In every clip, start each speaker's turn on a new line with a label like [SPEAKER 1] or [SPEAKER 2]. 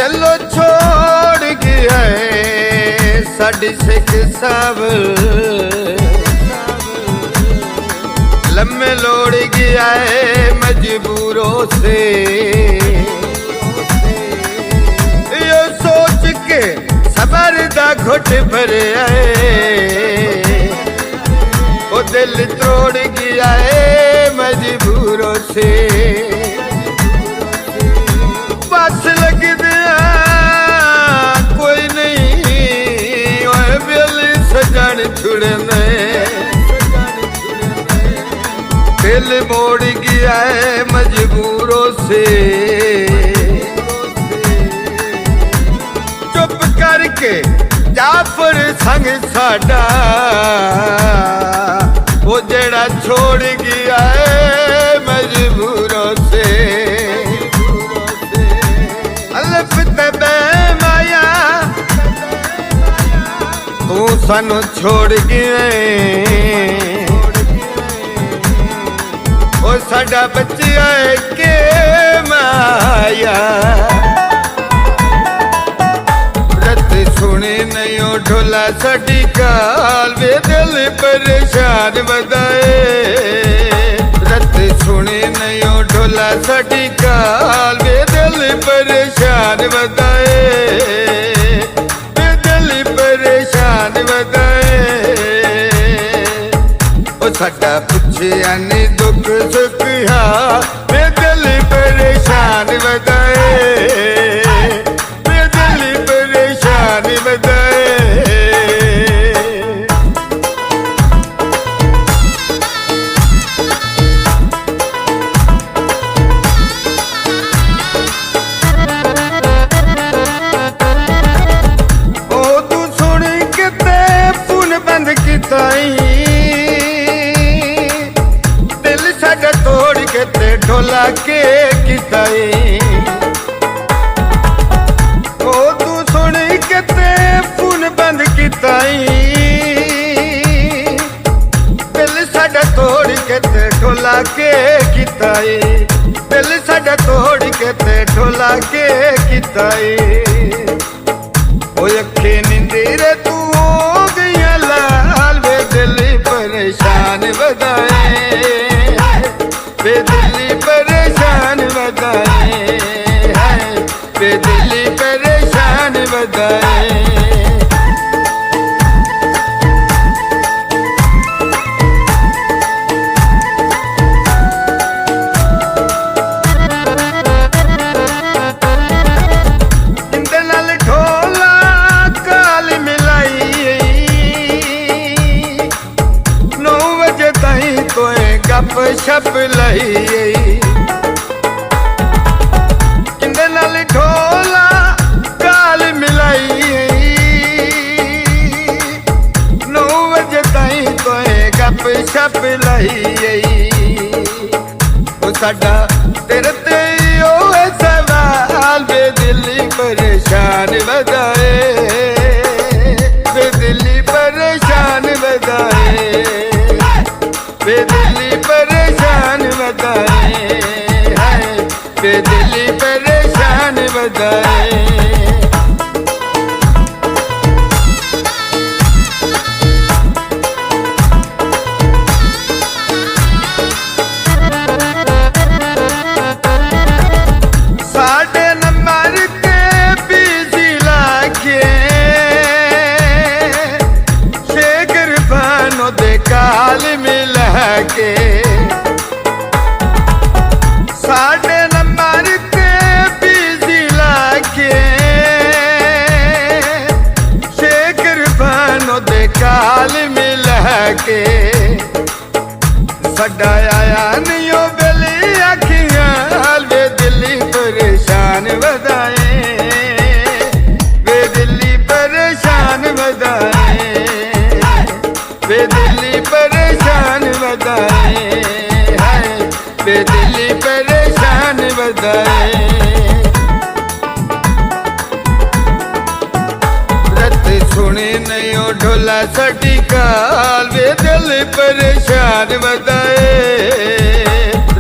[SPEAKER 1] चलो छोड़ गया है साडी सिख साहब लम्बे लोड़ गया है मजबूरों से यो सोच के सबर दा घुट भरे वो दिल तोड़ गया है मजबूरों से बस लग दिया कोई नहीं ओए बिल सजन छुड़ने दिल मोड़ गया है मजबूरों से चुप करके जाफर संग साडा वो जेड़ा छोड़ गया है मजबूरों से अल्फ तबे माया तू सानू छोड़ गए ओ साडा बच्चा के माया रत सुने नहीं ढोला साडी काल वे दिल परेशान बदाए रत सुने नहीं ढोला साडी काल वे दिल परेशान बदाए वे दिल परेशान बदाए ओ साडा पुछया नहीं दुख सुख हा वे दिल परेशान बदाए वे दिल परेशान बदाए ओ तू सुन के ते फोन बंद किताई तोड़ के ते ढोला के किताई ओ तू सुन के ते फोन बंद किताई दिल साडा तोड़ के ते ढोला के किताई दिल साडा तोड़ के ते ढोला के किताई ओ अखे नींदे तू हो गई लाल वे दिल परेशान बदाए बेदिली परेशान बदाए बेदिली परेशान बदाए इंदे नाल ढोला काल मिलाई 9 बजे ताई तोए गप शप लई इंदे नाल ढोला काल मिलाई 9 बजे ताई तोए गप शप लई ओ साडा तेरे ते ओ सवाल वे दिल परेशान बदाए वे दिल परेशान बदाए वे दिल परेशान बदाए वे दिल परेशान बदाए साढ़े नंबर के बिजी लागे शेखर भानो दे काल मिला के साढ़े नंबर के बिजी लागे शेखर भानो दे काल मिला के साडा आया नहीं ओ बेली अखियां वे दिली परेशान बदाए वे दिली परेशान बदाए वे दिली परेशान बदाए वे दिली परेशान बदाए रत सुने नहीं ढोला साडी काल वे दिल परेशान बदाए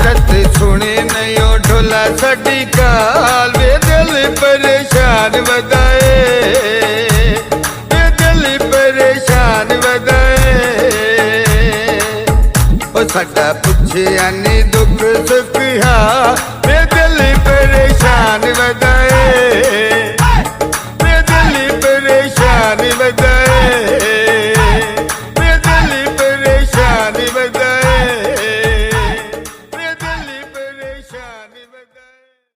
[SPEAKER 1] रत सुने नहीं ढोला साडी काल वे दिल परेशान ਵਧਾਏ ਤੇ ਦਿਲ ਪਰੇਸ਼ਾਨ ਵਧਾਏ ਉਹ ਸਾਡਾ ਪੁੱਛਿਆ ਨੀ